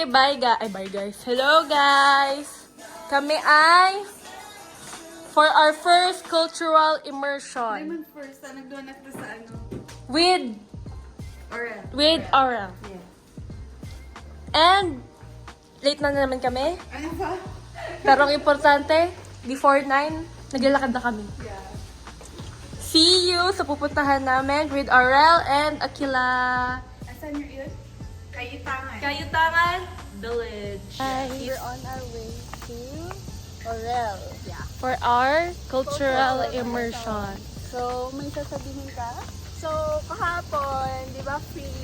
Okay, bye guys. Hello guys. Kami ay for our first cultural immersion Diamond first, nagdonat na sa ano? with Aurel. Yeah. And late na naman kami. Ano ba? Pero ang importante, before 9, naglalakad na kami. Yeah. See you sa pupuntahan namin with Aurel and Akila. Asan yung yun? Kayutangan. Kayutangan Village. We're on our way to Orel. Yeah. For our cultural immersion. So, may sasabihin ka? So, kahapon, di ba, free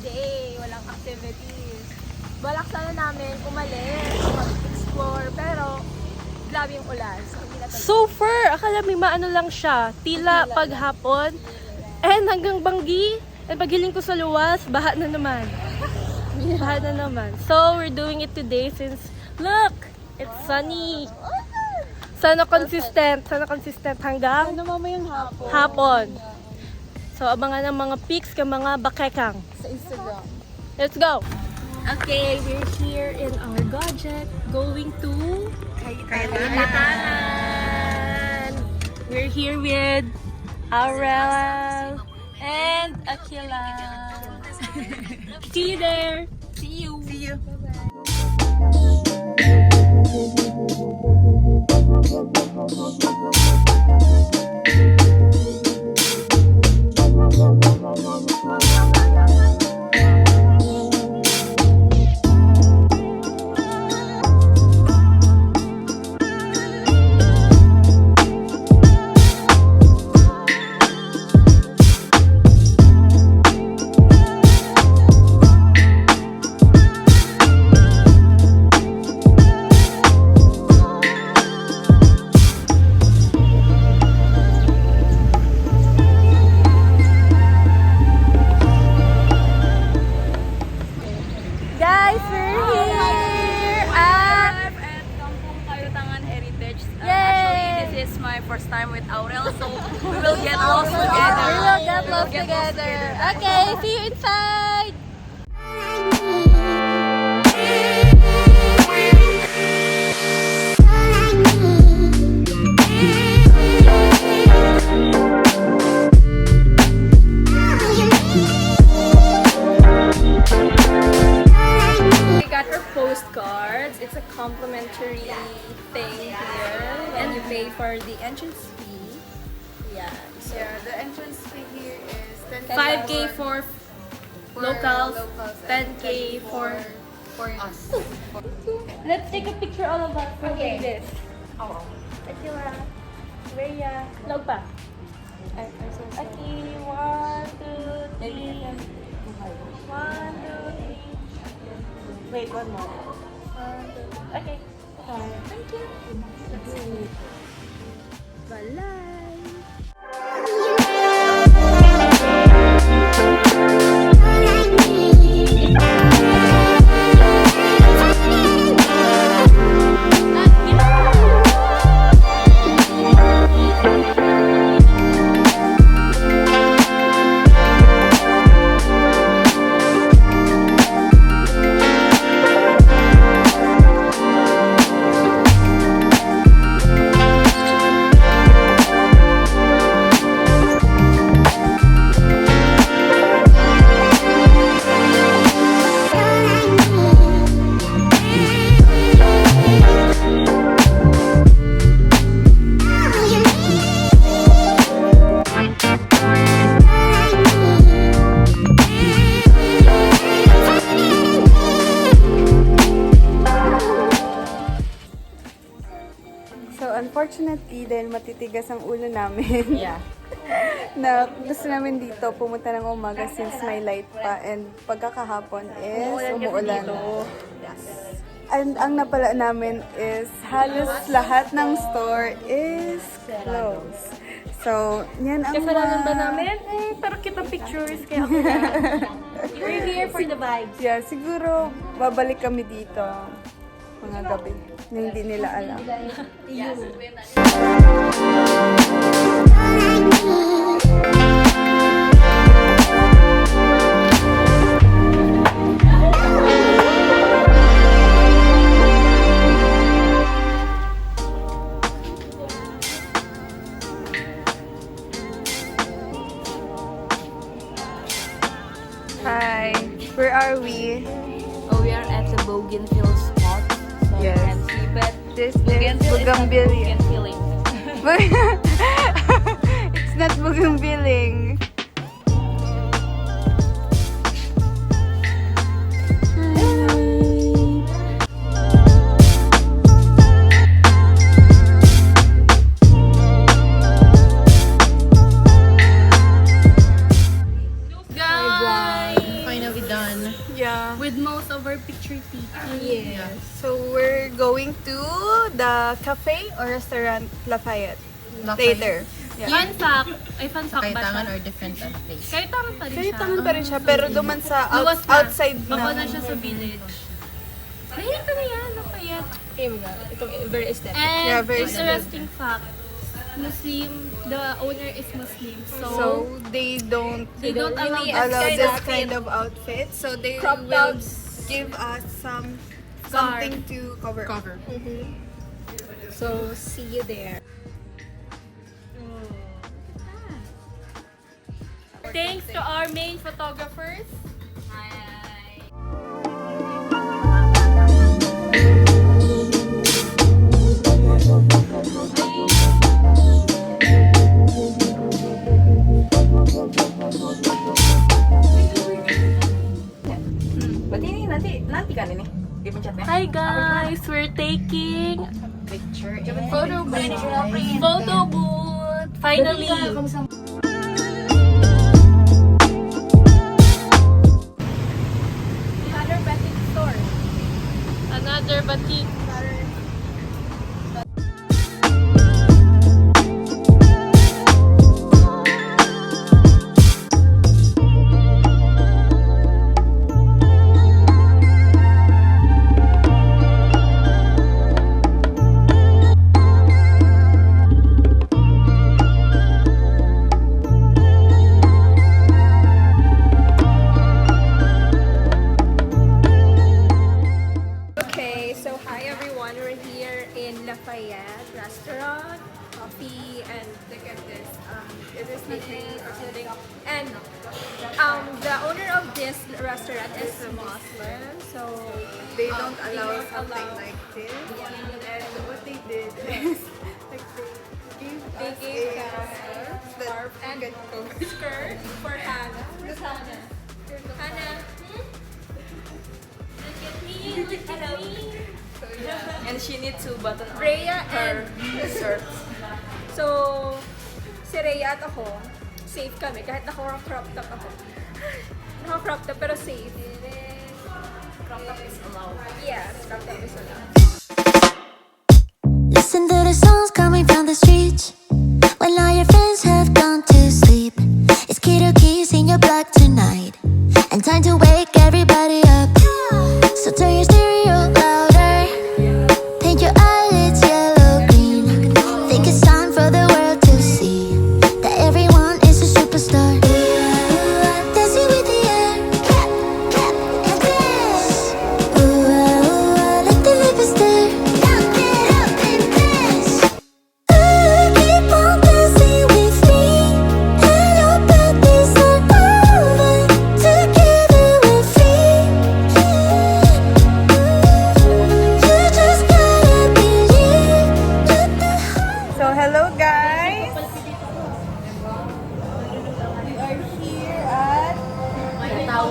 day, walang activities. Balak sana namin umalis, mag-explore, pero grabe yung ulan. So, hindi na tayo. So far, akala may maano lang siya. Tila paghapon. And hanggang Banggi. And paghiling ko sa luwas, baha na naman. Baha na naman. So, we're doing it today since, look, it's sunny. Sana consistent hanggang Ano mamayang hapon? hapon. So, abangan ng mga pics ka mga bakekang. Sa Instagram. Let's go! Okay, we're here in our gadget going to Kayutangan. We're here with Aurel and Akila. See you there! See you. Guys, we're here at At Kampung Kayutangan Heritage. Yay! Actually, this is my first time with Aurel, so we will get lost together. We will get lost together. Okay, see you inside! We got our postcards. It's a complimentary thing here, and you pay for the entrance fee. Yeah. So Yeah, the entrance fee here is 10 5K for locals, locals 10K for us. Let's take a picture all of us. Okay. Like this. Oh. Akila, Rhea, Logba. Okay, 1, 2, 3. 1, 2, 3. Wait, one more. 1, 2, okay. Thank you. Balay. So, unfortunately, dahil matitigas ang ulo namin, Yeah. na gusto namin dito pumunta ng umaga since may light pa and pagkakahapon is umuulan. And ang napala namin is halos lahat ng store is closed. So, yan ang Kasalanan ba namin? Pero kita pictures kaya ako na. We're here for the vibes. Yeah, siguro babalik kami dito mga gabi na hindi nila alam. bougainville spot. So Yes. you can see, but This is bougainville is not bougainvillea. bougainville. It's not bougainvillea. Guys! Finally done. Yeah. With most of our picture taking. Yeah. So we're going to the cafe or restaurant Lafayette later. Yeah. Fun fact. Ay, fun fact ba Kaitangan siya? or different place? Kaitangan pa rin Kahit siya. tangan pa rin siya, pero duman sa Luwas na. outside Baba na na. siya sa village. Ay, ito na yan. Lafayette. Itong very aesthetic. And Yeah, very interesting fact. Muslim, the owner is Muslim. So, So they don't allow really allow kind this of kind of outfit. So they Crop will tops. give us something to cover. So, see you there. thanks to our main photographers. Ba't ini nanti ka nini? Di mo chat na? Hi guys, we're taking Picture. photo booth. Photo booth. Finally. Another batik store. Another batik. Okay, so hi everyone. We're here in Lafayette Restaurant, Coffee, and look at this. It is sitting up. And the owner of this restaurant is a Muslim, so They don't allow don't something allow- like this. And what they did is like they gave us a scarf and that cover. skirt for Hannah. Where's Hannah? Hannah. Look at me, look at me. And she needs to button up Rhea her and shirt. So, si Rhea at ako, safe kami. Kahit naka-crop top ako. Naka-crop top pero safe. Crop top is allowed. Yes, crop top is allowed. Listen to the songs coming from the streets. When all your friends have gone to sleep, it's Kiddo Keys in your blood tonight, and time to wake everybody up. So turn your stereo louder, paint your eyelids yellow green. Think it's time for the world to see that everyone is a superstar. Dancing with the air, clap, clap, and dance. Let the vapors stare. Don't get up and dance. Keep on dancing with me, and your birthdays are over. Together we're free. You just gotta believe. Let the heart. So hello guys. We are here at Retau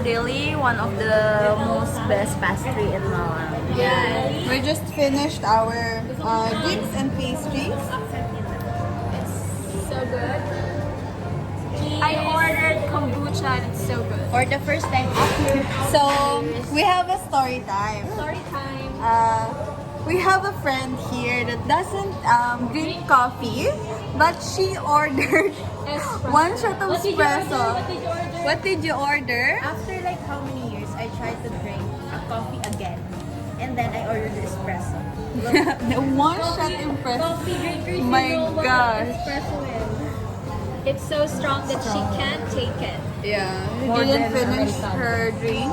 Deli, one of the most best pastry in Malang. we just finished our drinks and pastries. So good. I ordered kombucha and it's so good. For the first time after. So we have a story time. Story time. We have a friend here that doesn't drink coffee, but she ordered one shot of espresso. What did you order? After like how many years, I tried to drink a coffee again. And then I ordered the espresso. The one shot espresso. My gosh. It's so strong that she can't take it. Yeah, she didn't finish her drink.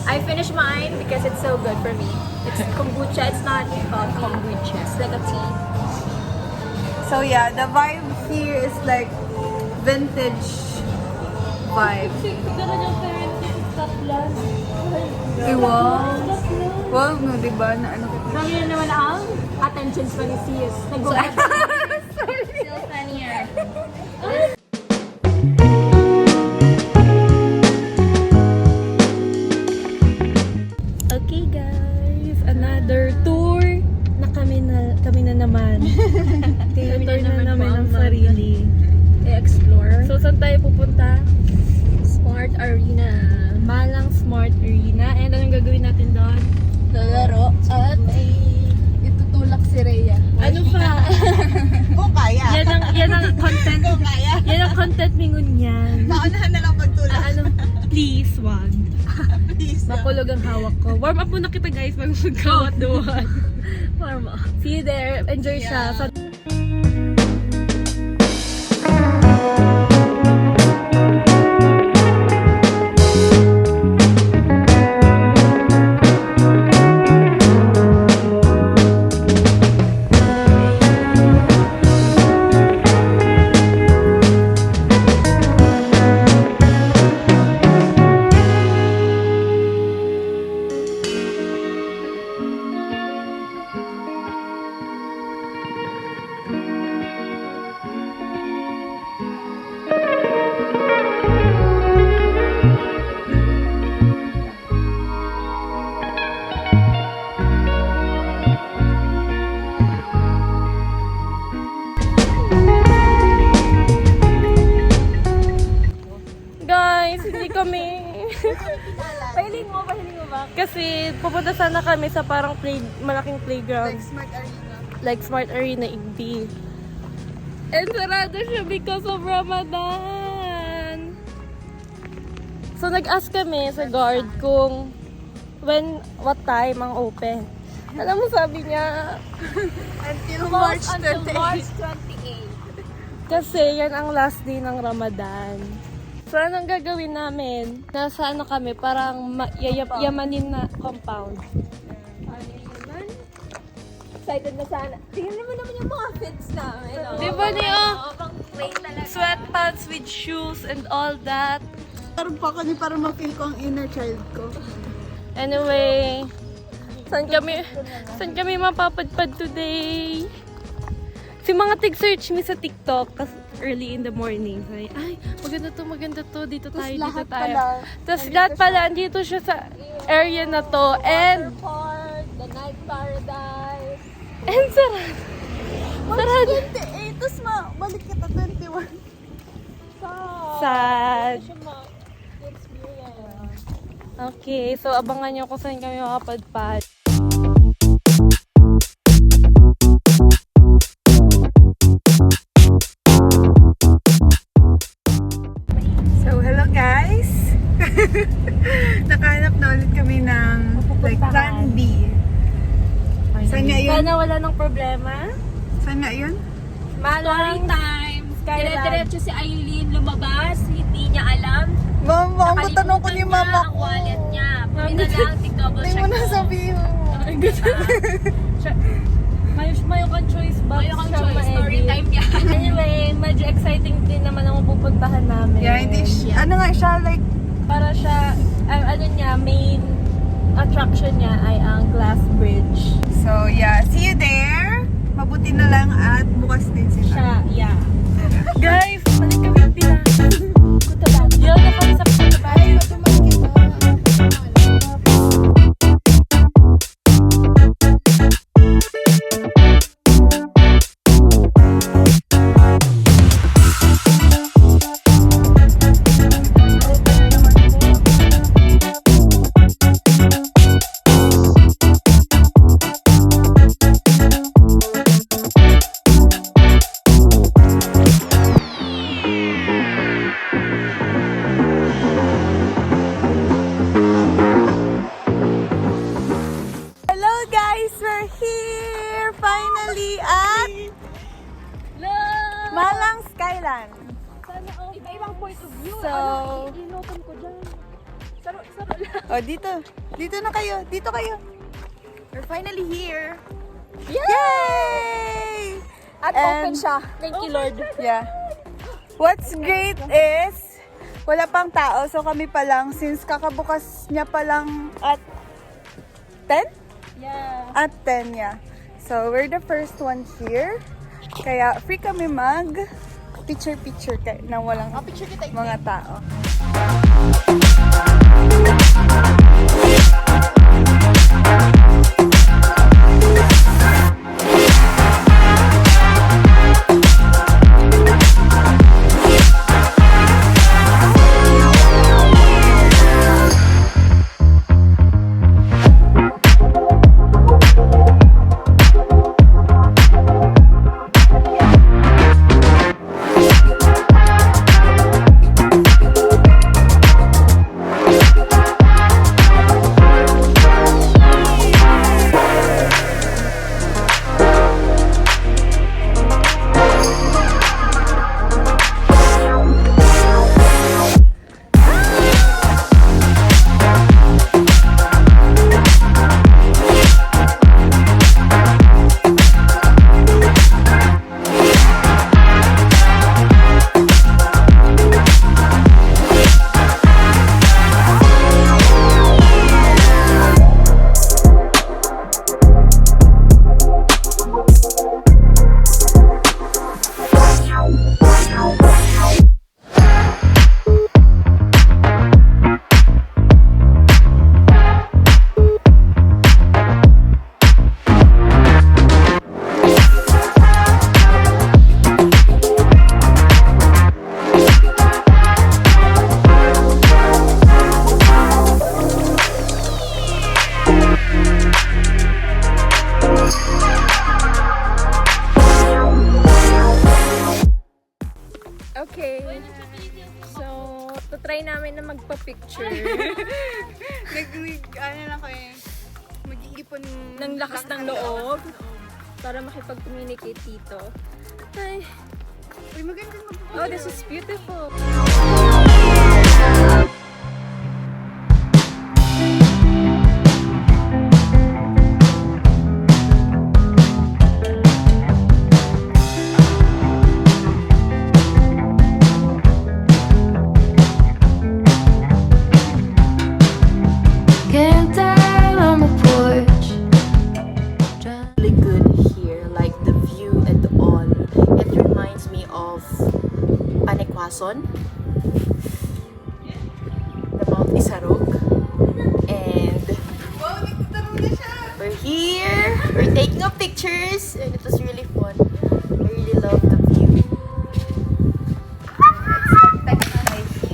I finished mine because it's so good for me. It's kombucha, it's not coffee. Kombucha. It's like a tea. So yeah, the vibe here is like vintage vibe. Siguro yung parents ko sa Scotland. Eh, wow. Wow, no, diba? Na ano ka? Kami na naman ang attention pa ni Sis. Still funnier. Okay guys, another tour na kami na naman. Kaya tour na namin ng sarili. I-explore. So saan tayo pupunta? Smart Arena. Malang Smart Arena. And anong gagawin natin doon? Lalaro at may itutulak si Rhea. Ano pa? Kung kaya. Yan ang content. Kung kaya. Yan ang content mingon yan. Naunahan na lang pagtulak. Please, wag. Please. Makulog ang hawak ko. Warm up muna kita guys bago magkawat doon. Warm up. See you there. Enjoy siya. So, guys, hindi kami. Pahiling mo ba? Kasi pupunta sana kami sa parang malaking playground. Smart Arena. Like Smart Arena Igbi. And sarado siya because of Ramadan. So nag-ask kami sa guard kung what time ang open. Alam mo sabi niya, Until March Until 28. March 28. kasi yan ang last day ng Ramadan. So anong gagawin namin? Nasa ano kami, parang yamanin na compound. Excited na sana. Tingnan mo naman yung mga fits namin. Oh. Di ba niyo? Pang play talaga. Sweatpants with shoes and all that. Parang pa kami para ma-feel ko ang inner child ko. Anyway, saan kami mapapadpad today? Si mga tig-search me sa TikTok kasi early in the morning. Ay, maganda to, dito tayo. Tapos lahat pala, andito siya sa area na to. And Park, the night paradise. sarado. Sarado. 28, tapos balik kita 21. Sad. Siya ma-experience. Okay, so abangan nyo kung saan kami makapadpad. So, hello guys! Nakahanap na ulit kami ng like plan B. Saan nga yun? Sana wala ng problema. Saan nga yun? Story time. Dire-diretso si Aileen lumabas. Hindi niya alam. Mama, ang tanong ko ni mama Ang ko. wallet niya. Pwede na lang, tig-double Hindi check mo na sabihin. Mayo kang choice box. Mayo kang siya choice. Story ma-edit. time yan. Anyway, medyo exciting din naman ang pupuntahan namin. Yeah, hindi siya. Ano nga siya, like, Para siya, ano niya, main attraction niya ay ang glass bridge. so yeah, see you there. Mabuti na lang at bukas din sila. Siya, yeah. Guys, balik kami ng Pinas. Yun na kami sa Pinas. Hello guys, we're here finally at Malang Skyland. Iba-ibang point of view. So, Inutom ko dyan. Saro lang. oh dito. Dito na kayo. Dito kayo. We're finally here. Yay! At And- open siya. Thank you, Lord. Yeah. What's great is wala pang tao. So kami pa lang, since kakabukas niya pa lang at 10? Yeah. At 10, yeah. So we're the first one here. Kaya free kami mag picture-picture na walang mga tao. Okay. So, try namin na magpa-picture. Ano lang kayo, mag-iipon ng lakas ng loob para makipag-communicate dito. Ay, Uy, magandang oh, this is beautiful. Getting down on the porch. Really good here, like the view and all. It reminds me of Panikwason, the Mount Isarog, and we're here. We're taking up pictures, and it was really fun. I really love the view.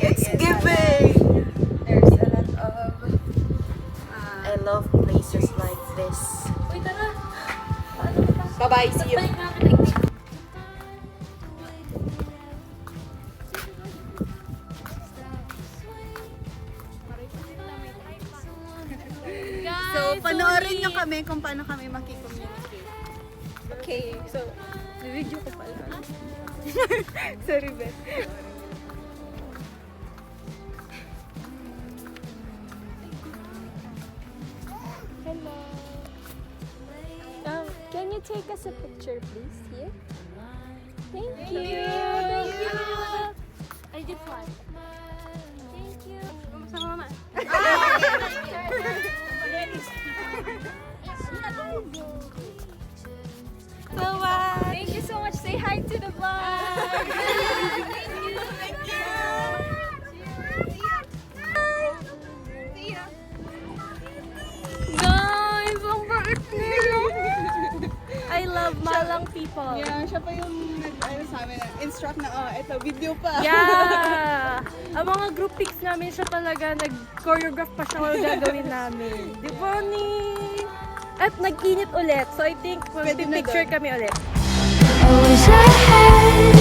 It's giving. There's a lot of I love places like this. Uy, tara! Bye-bye, see you. Balik na kita. So, panoorin nyo kami kung paano kami makicommunicate. Okay, so, video ko pala. Sorry, Beth. Hello. Can you take us a picture, please? Here. Thank you. I did one. Thank you. Sama mama. Thank you so much. Say hi to the vlog. Guys, ang bait nila. I love Malang people. Yeah, siya pa yung nag-ano sa amin, instruct na, ito, video pa. Yeah! Ang mga group pics namin siya talaga, nag-choreograph pa siya kung gagawin namin. Di ba ni? At nag-init ulit. So I think Pwede na mag-picture doon. kami ulit. Always ahead,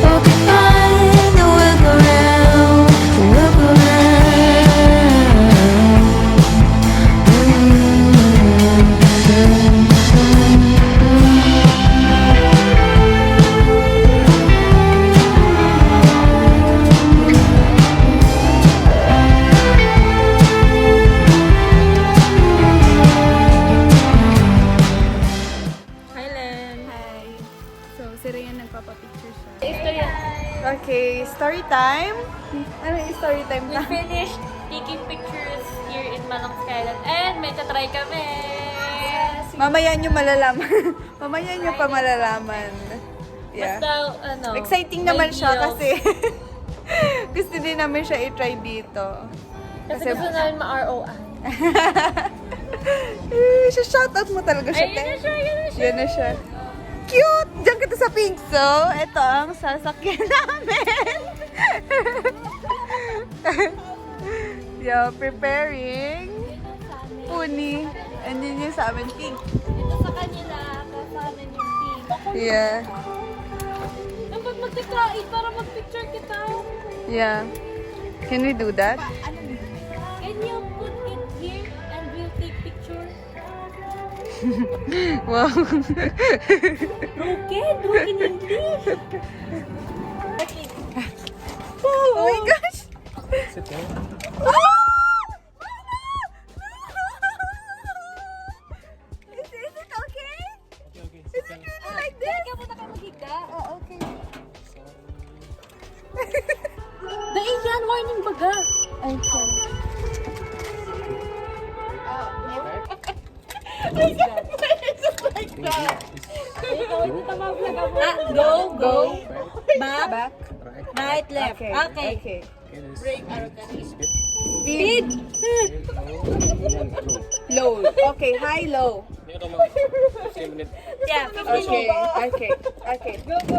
walking find the workaround, Hi, Len. Hi. So, si Rhea nagpapapicture siya. Ito yan. Okay, story time. Ano free time We na. finished taking pictures here in Malang Skyline and may tatry kami. Mamaya nyo malalaman. Mamaya nyo pa malalaman. Yeah. Basta, ano, Exciting may naman siya deals. kasi gusto din namin siya i-try dito. Kasi gusto namin ma-ROI. Shoutout mo talaga siya. Ayun na siya, yun na siya. Yan na siya. Cute! Diyan kita sa Pinkso. Ito ang sasakyan namin. Yeah, preparing. Puni. And yun yung sa amin, pink. Ito sa kanila, sa amin yung pink. Yeah. Dapat magtitry para mag-picture kita. Yeah. Can we do that? Can you put it here and we'll take picture? Wow. Broken! Broken English! Oh my gosh! Is it okay? Is it really like this? Kaya muna kayo maghiga. Oh, okay. Dahil yan, warning baga. I'm sorry. Go, go. Back. Right, left. Okay. Okay. Speed. Low. Okay, high, low. Yeah, 15 Okay, okay, okay. Go, go.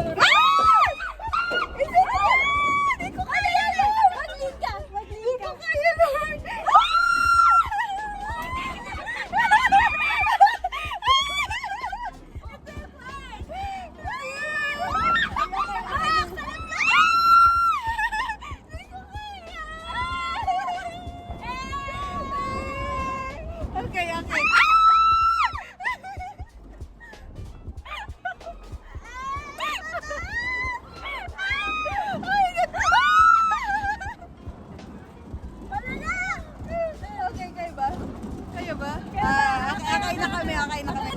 Hindi ko kaya yan! Mag-lead ka! Hindi ko kaya yan! Okay, okay. Okay, kayo ba? Kayo ba? Akay na kami, akay na kami.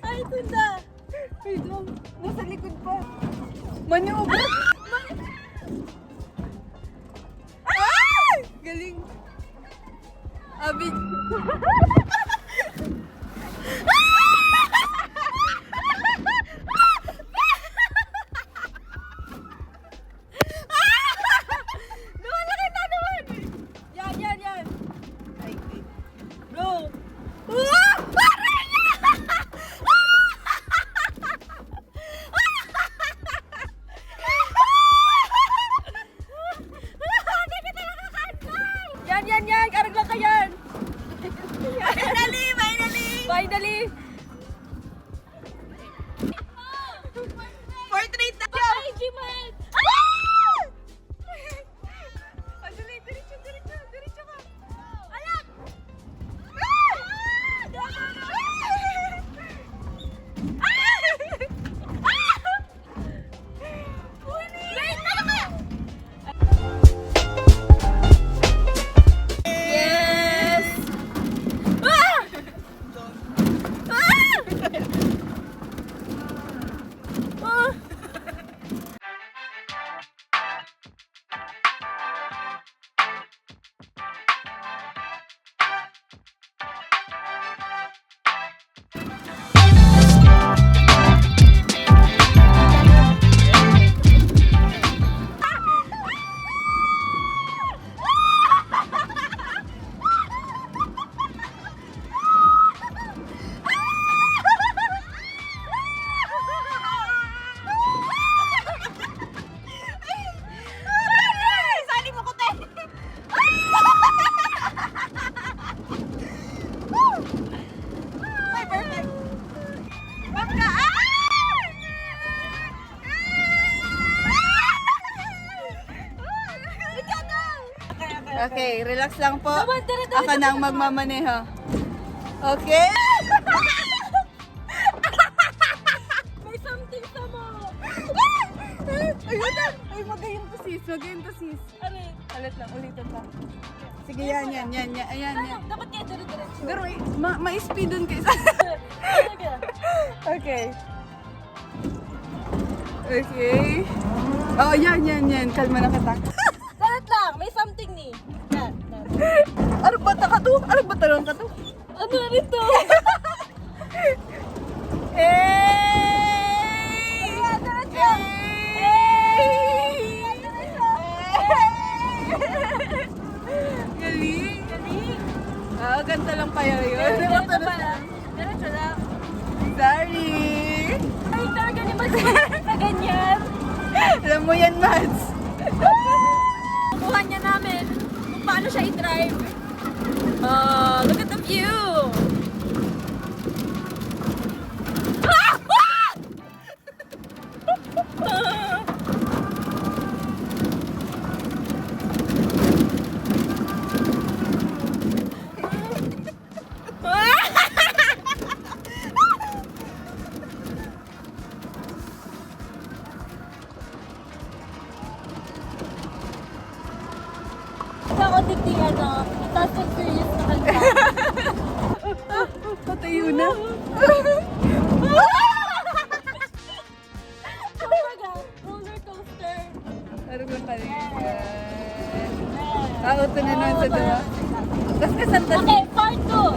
Ay, tunda! Wait lang, nasa likod pa. Manubra! Ay! Galing! Abid! Yan, yan, yan! Ay, wait. Bro! Yan, yan, yan! Karag lang ka yan! Finally! Finally! Finally! Portrait na! Ay, Jiman! Dali, diretso, diretso, diretso ka! Alak! Yes! Sali mo ko, te! Ay, perfect! Bangka! Okay, relax lang po. Ako na ang magmamaneho. Okay? sis. Ano yun? Ulit lang, ulitin lang. Sige, yan. Ayan. Dapat kaya dire-diretso. Pero ma-speedon kayo sa... Okay. Okay. Oh, yan. Kalma na kita. Salat lang, may something ni. Yan. Ano ba ka to? Ano ba talong ka to? Ano rin to? Galing. Ah, ganda lang kaya yun. Diretso lang. Sorry. Ay, talaga ni Mads. Sa ganyan. Alam mo yan, Mads. Kuha niya namin kung paano siya i-drive. Look at the view. Sa ako tigting Fast and Furious na kanta. Patayo na. Kumbaga, roller coaster. Parang lang kanina. Ito na nun sa dalawa. Tapos kasanta Okay, part 2.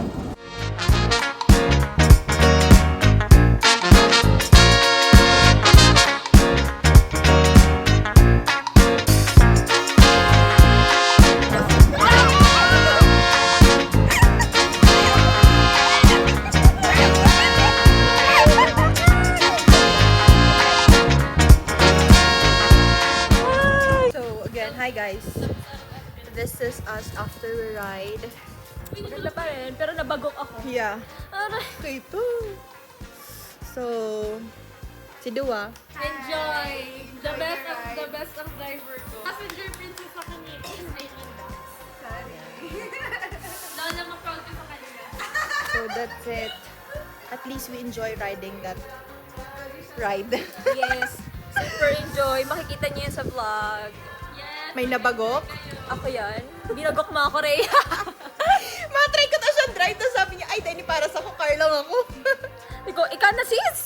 So again, hi guys. This is us after we ride. Maganda pa rin, pero nabagok ako. Yeah. Aray. Okay, ito. So, si Dua. Enjoy! The best of driver ko. Passenger princess sa kanina. Sorry. Dahil naman proud ko sa kanila. So that's it. At least we enjoy riding that ride. Yes. Super enjoy. Makikita niyo yan sa vlog. Yes! May nabagok. Ako yan. Binagok mo ako, Rhea. Matry ko na siya drive. Tapos sabi niya, ay, Denny, para sa car lang ako. Ikaw, ikaw na sis!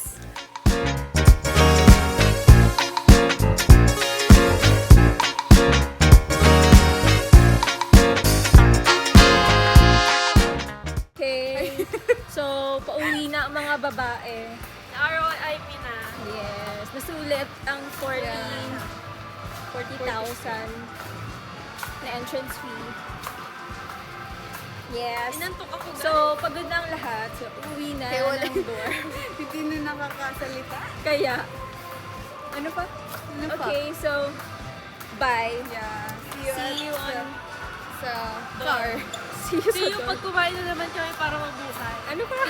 Okay. So, pauwi na ang mga babae. ROIP na. Yes. Nasulit ang 40,000 na entrance fee. Yes. Inantok ako. So, pagod na ang lahat. So, uwi na Kaya wala- ng door. Hindi na nakakasalita. Kaya, ano pa? Ano pa? Okay, so, bye. Yeah. See you on sa car. See you See sa you door. pag kumain na naman kami para mabuhay. Ano pa?